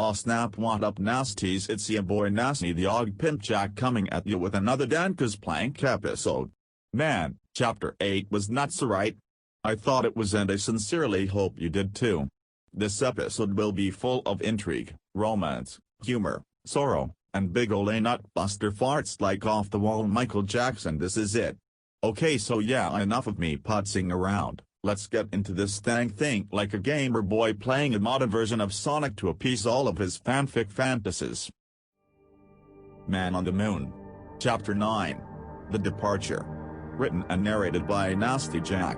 Aw snap, what up nasties, it's ya boy Nasty the Og Pimp Jack coming at you with another Danka's Plank episode. Man, chapter 8 was nuts, right? I thought it was, and I sincerely hope you did too. This episode will be full of intrigue, romance, humor, sorrow, and big ol' nut buster farts like off the wall Michael Jackson. This is it. Okay, so yeah, enough of me putzing around. Let's get into this thing like a gamer boy playing a modern version of Sonic to appease all of his fanfic fantasies. Man on the Moon. Chapter 9. The Departure. Written and narrated by Nasty Jack.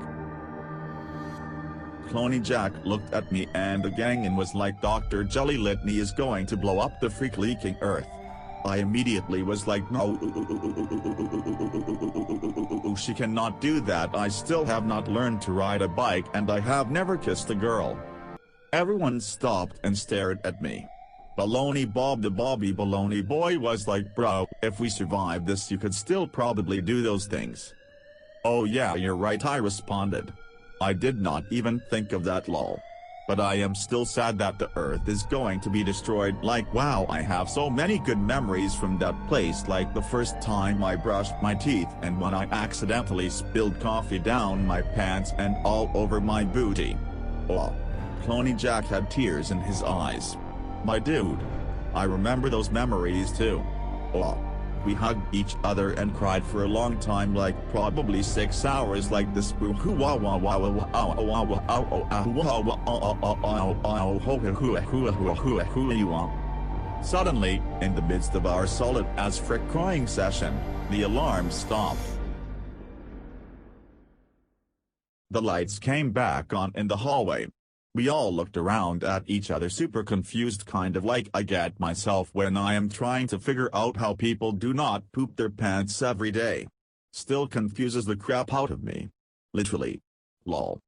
Clony Jack looked at me and the gang and was like, Dr. Jelly Litany is going to blow up the freak leaking Earth. I immediately was like, no, she cannot do that. I still have not learned to ride a bike and I have never kissed a girl. Everyone stopped and stared at me. Baloney Bob the Bobby Baloney Boy was like, bro, if we survive this you could still probably do those things. Oh yeah, you're right, I responded. I did not even think of that, lol. But I am still sad that the Earth is going to be destroyed. Like wow, I have so many good memories from that place, like the first time I brushed my teeth and when I accidentally spilled coffee down my pants and all over my booty. Oh. Clony Jack had tears in his eyes. My dude. I remember those memories too. Oh. We hugged each other and cried for a long time, like probably 6 hours, like this. Suddenly, in the midst of our solid as frick crying session, the alarm stopped. The lights came back on in the hallway. We all looked around at each other super confused, kind of like I get myself when I am trying to figure out how people do not poop their pants every day. Still confuses the crap out of me. Literally. Lol.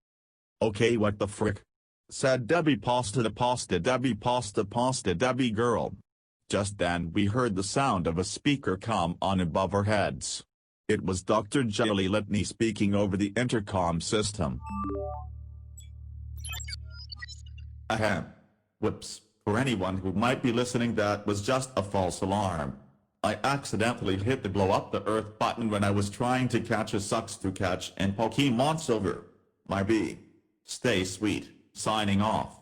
Okay, what the frick? Said Debbie pasta Debbie pasta Debbie girl. Just then we heard the sound of a speaker come on above our heads. It was Dr. Jelly Litany speaking over the intercom system. Ahem. Whoops, for anyone who might be listening, that was just a false alarm. I accidentally hit the blow up the Earth button when I was trying to catch a sucks to catch in Pokemon Silver. My B. Stay sweet, signing off.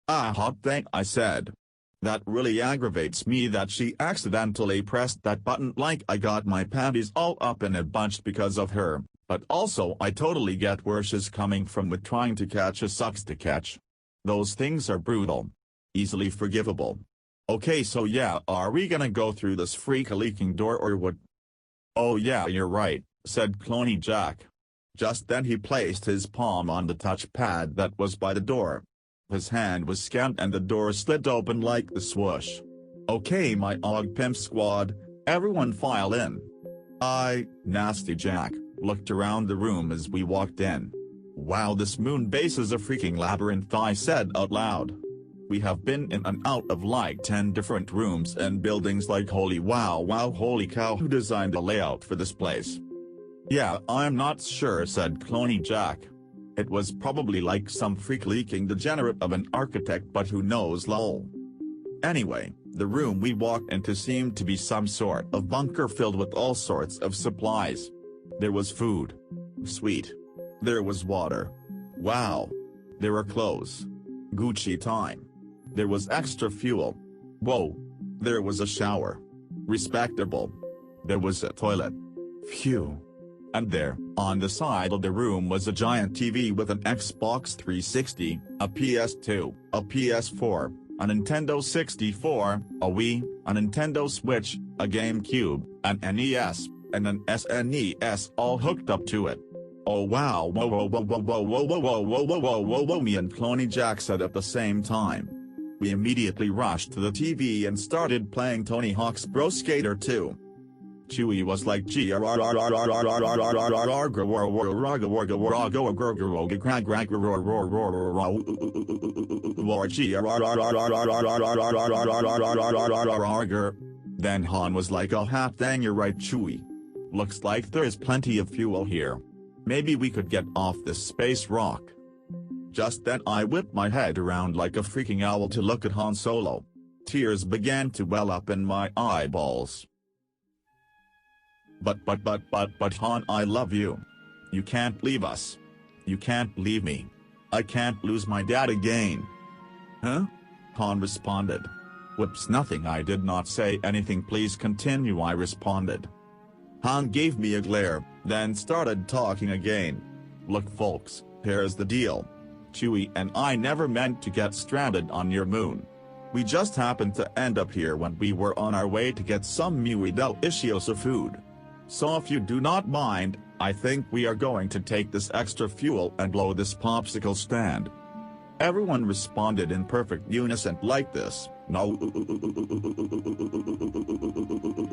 Ah, hot thing, I said. That really aggravates me that she accidentally pressed that button, like I got my panties all up in a bunch because of her, but also I totally get where she's coming from with trying to catch a sucks to catch. Those things are brutal. Easily forgivable. Okay, so yeah, are we gonna go through this freak leaking door or what? Oh yeah, you're right, said Clony Jack. Just then he placed his palm on the touchpad that was by the door. His hand was scanned and the door slid open like the swoosh. Okay, my Og Pimp squad, everyone file in. Nasty Jack, looked around the room as we walked in. Wow, this moon base is a freaking labyrinth, I said out loud. We have been in and out of like 10 different rooms and buildings, like holy wow, holy cow, who designed the layout for this place? Yeah, I'm not sure, said Clony Jack. It was probably like some freak leaking degenerate of an architect, but who knows, lol. Anyway, the room we walked into seemed to be some sort of bunker filled with all sorts of supplies. There was food. Sweet. There was water. Wow. There were clothes. Gucci time. There was extra fuel. Whoa. There was a shower. Respectable. There was a toilet. Phew. And there, on the side of the room, was a giant TV with an Xbox 360, a PS2, a PS4, a Nintendo 64, a Wii, a Nintendo Switch, a GameCube, an NES, and an SNES all hooked up to it. Oh wow, whoa whoa whoa whoa whoa whoa whoa whoa whoa whoa whoa whoa whoa, me and Clony Jack said at the same time. We immediately rushed to the TV and started playing Tony Hawk's Pro Skater 2. Chewie was like Then Han was like, oh hot dang, you're right, Chewie. Looks like there is plenty of fuel here. Maybe we could get off this space rock. Just then I whipped my head around like a freaking owl to look at Han Solo. Tears began to well up in my eyeballs. But Han, I love you. You can't leave us. You can't leave me. I can't lose my dad again. Huh? Han responded. Whoops, nothing. I did not say anything. Please continue, I responded. Han gave me a glare, then started talking again. Look folks, here's the deal. Chewie and I never meant to get stranded on your moon. We just happened to end up here when we were on our way to get some muy delicioso food. So if you do not mind, I think we are going to take this extra fuel and blow this popsicle stand. Everyone responded in perfect unison like this. No,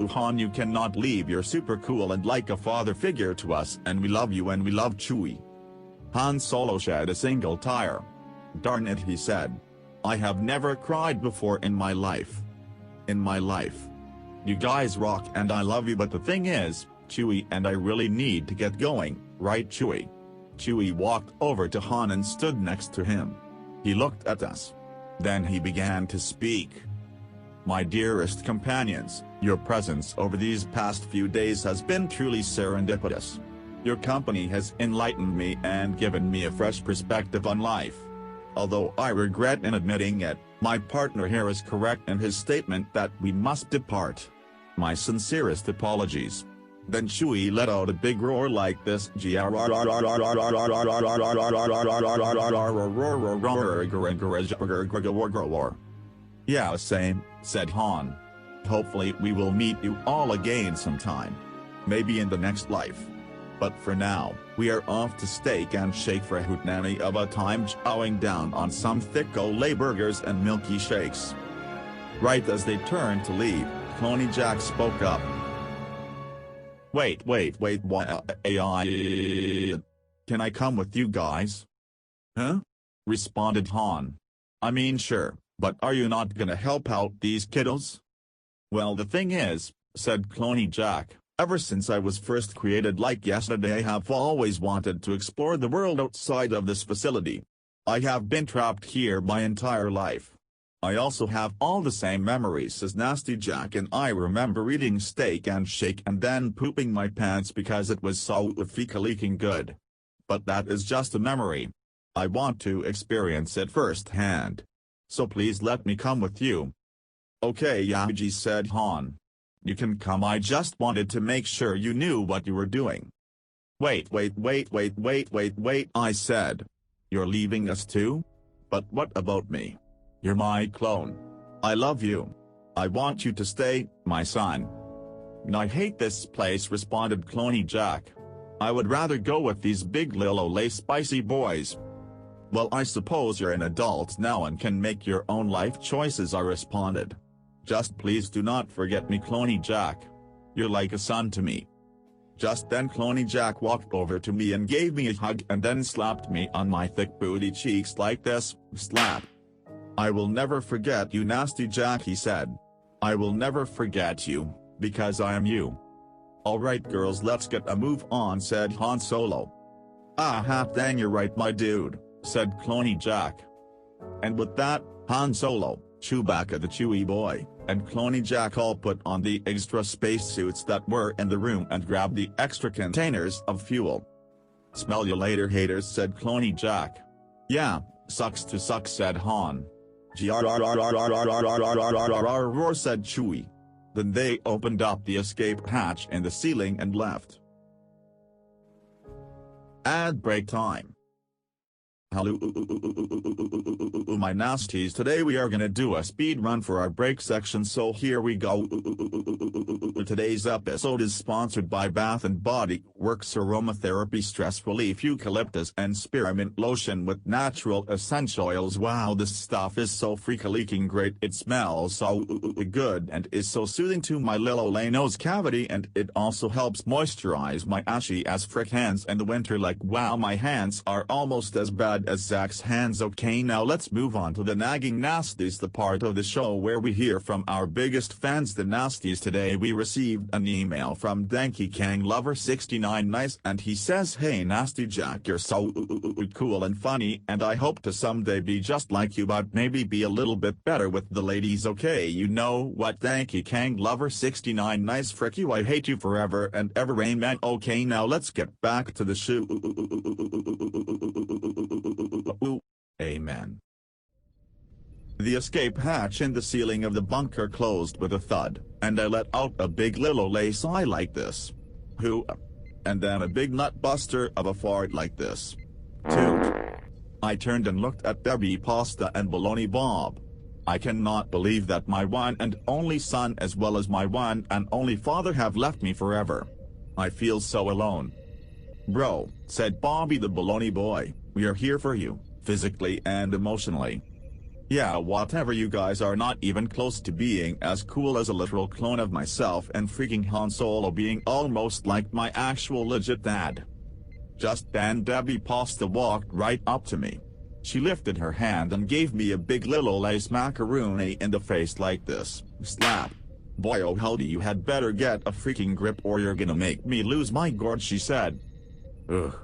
Han, you cannot leave. You're super cool and like a father figure to us, and we love you and we love Chewie. Han Solo shed a single tear. Darn it, he said. I have never cried before in my life. In my life. You guys rock and I love you, but the thing is, Chewie and I really need to get going, right Chewie? Chewie walked over to Han and stood next to him. He looked at us. Then he began to speak. My dearest companions, your presence over these past few days has been truly serendipitous. Your company has enlightened me and given me a fresh perspective on life. Although I regret in admitting it, my partner here is correct in his statement that we must depart. My sincerest apologies. Then Chewie let out a big roar like this. Yeah, same, said Han. Hopefully we will meet you all again sometime. Maybe in the next life. But for now, we are off to Steak and Shake for a hootenanny of a time, chowing down on some thick Olay burgers and milky shakes. Right as they turned to leave, Cloney Jack spoke up. Wait, what? Can I come with you guys? Huh? Responded Han. I mean sure, but are you not gonna help out these kiddos? Well, the thing is, said Cloney Jack, ever since I was first created like yesterday I have always wanted to explore the world outside of this facility. I have been trapped here my entire life. I also have all the same memories as Nasty Jack, and I remember eating Steak and Shake and then pooping my pants because it was so fecal-leaking good. But that is just a memory. I want to experience it firsthand. So please let me come with you. Okay Yaji, said Han. You can come, I just wanted to make sure you knew what you were doing. Wait, I said. You're leaving us too? But what about me? You're my clone. I love you. I want you to stay, my son. I hate this place, responded Cloney Jack. I would rather go with these big Lil Olay spicy boys. Well, I suppose you're an adult now and can make your own life choices, I responded. Just please do not forget me, Cloney Jack. You're like a son to me. Just then Cloney Jack walked over to me and gave me a hug and then slapped me on my thick booty cheeks like this, slap. I will never forget you, Nasty Jack, he said. I will never forget you, because I am you. Alright girls, let's get a move on, said Han Solo. Ah, dang, you're right my dude, said Cloney Jack. And with that, Han Solo, Chewbacca the Chewie boy, and Cloney Jack all put on the extra spacesuits that were in the room and grabbed the extra containers of fuel. Smell you later haters, said Cloney Jack. Yeah, sucks to suck, said Han. Roar, said Chewie. Then they opened up the escape hatch in the ceiling and left. Ad break time. Hello my nasties, today we are gonna do a speed run for our break section, so here we go. Today's episode is sponsored by Bath & Body Works Aromatherapy Stress Relief Eucalyptus and Spearmint Lotion with natural essential oils. Wow, this stuff is so freak-a-leaking great, it smells so good and is so soothing to my Lil Olay nose cavity, and it also helps moisturize my ashy as frick hands in the winter. Like wow, my hands are almost as bad said as Zach's hands. Okay, now let's move on to the nagging nasties, the part of the show where we hear from our biggest fans, the nasties. Today we received an email from Danky Kang Lover 69 Nice, and he says, "Hey Nasty Jack, you're so cool and funny, and I hope to someday be just like you, but maybe be a little bit better with the ladies. Okay, you know what, Danky Kang Lover 69 Nice, frick you, I hate you forever and ever, amen." Okay, now let's get back to the show. Amen. The escape hatch in the ceiling of the bunker closed with a thud, and I let out a big little sigh like this. Who? And then a big nut buster of a fart like this. Toot. I turned and looked at Debbie Pasta and Baloney Bob. I cannot believe that my one and only son as well as my one and only father have left me forever. I feel so alone. "Bro," said Bobby the Baloney Boy, "we are here for you, physically and emotionally." Yeah, whatever, you guys are not even close to being as cool as a literal clone of myself, and freaking Han Solo being almost like my actual legit dad. Just then Debbie Pasta walked right up to me. She lifted her hand and gave me a big little lace macaroni in the face like this. Slap. "Boy oh howdy, you had better get a freaking grip or you're gonna make me lose my gourd," she said. "Ugh.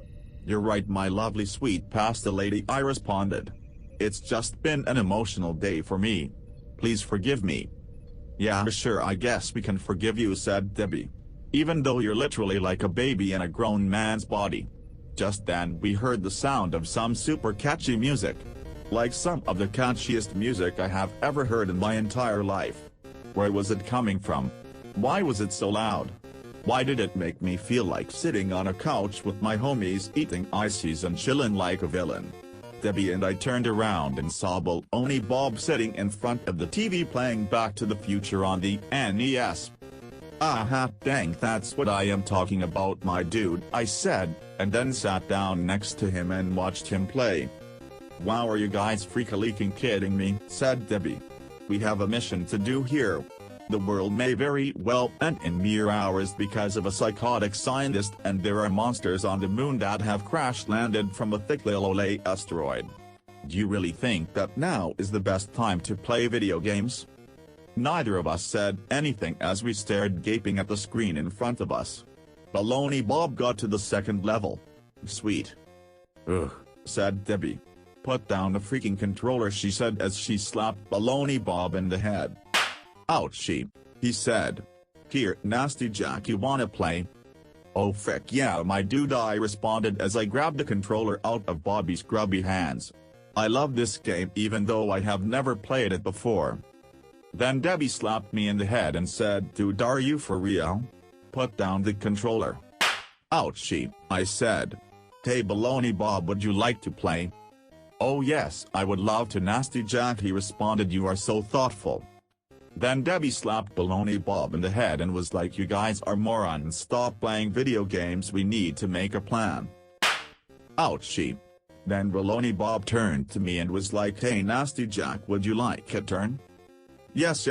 You're right, my lovely sweet pasta lady," I responded. "It's just been an emotional day for me. Please forgive me." "Yeah sure, I guess we can forgive you," said Debbie. "Even though you're literally like a baby in a grown man's body." Just then we heard the sound of some super catchy music. Like some of the catchiest music I have ever heard in my entire life. Where was it coming from? Why was it so loud? Why did it make me feel like sitting on a couch with my homies eating ices and chillin' like a villain? Debbie and I turned around and saw Baloney Bob sitting in front of the TV playing Back to the Future on the NES. "Ah dang, that's what I am talking about, my dude," I said, and then sat down next to him and watched him play. "Wow, are you guys freakaleaking kidding me?" said Debbie. "We have a mission to do here. The world may very well end in mere hours because of a psychotic scientist, and there are monsters on the moon that have crash-landed from a thick little asteroid. Do you really think that now is the best time to play video games?" Neither of us said anything as we stared gaping at the screen in front of us. Baloney Bob got to the second level. "Sweet." "Ugh," said Debbie. "Put down the freaking controller," she said as she slapped Baloney Bob in the head. "Ouchie," he said. "Here, Nasty Jack, you wanna play?" "Oh frick yeah, my dude," I responded as I grabbed the controller out of Bobby's grubby hands. I love this game even though I have never played it before. Then Debbie slapped me in the head and said, "Dude, are you for real? Put down the controller." "Ouchie," I said. "Hey Baloney Bob, would you like to play?" "Oh yes, I would love to, Nasty Jack," he responded. "You are so thoughtful." Then Debbie slapped Baloney Bob in the head and was like, "You guys are morons, stop playing video games, we need to make a plan." Ouchie. Then Baloney Bob turned to me and was like, "Hey Nasty Jack, would you like a turn?" Yes,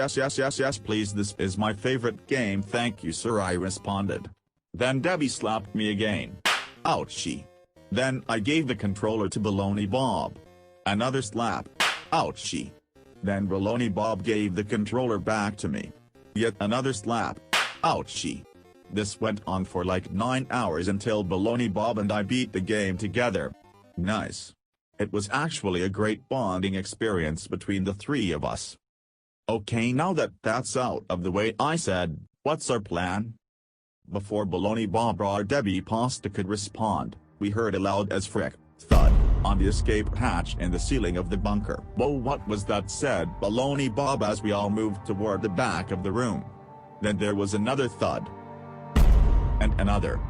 please, this is my favorite game, thank you sir," I responded. Then Debbie slapped me again. Ouchie. Then I gave the controller to Baloney Bob. Another slap. Ouchie. Then Baloney Bob gave the controller back to me. Yet another slap. Ouchie. This went on for like 9 hours until Baloney Bob and I beat the game together. Nice. It was actually a great bonding experience between the three of us. Okay, now that that's out of the way, I said, "What's our plan?" Before Baloney Bob or Debbie Pasta could respond, we heard a loud as frick thud on the escape hatch in the ceiling of the bunker. "Whoa, what was that?" said Baloney Bob as we all moved toward the back of the room. Then there was another thud. And another.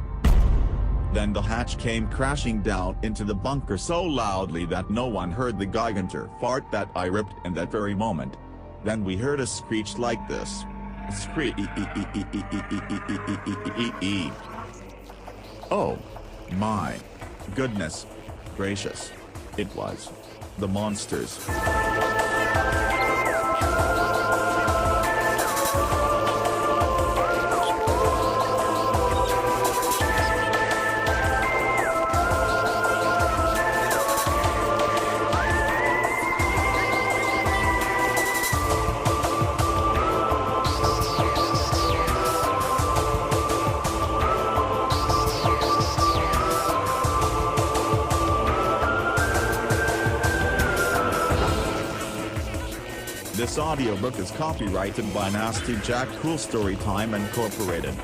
Then the hatch came crashing down into the bunker so loudly that no one heard the gigantor fart that I ripped in that very moment. Then we heard a screech like this. Screech. Oh my goodness gracious. It was the monsters. This audiobook is copyrighted by Nasty Jack Cool Storytime Incorporated.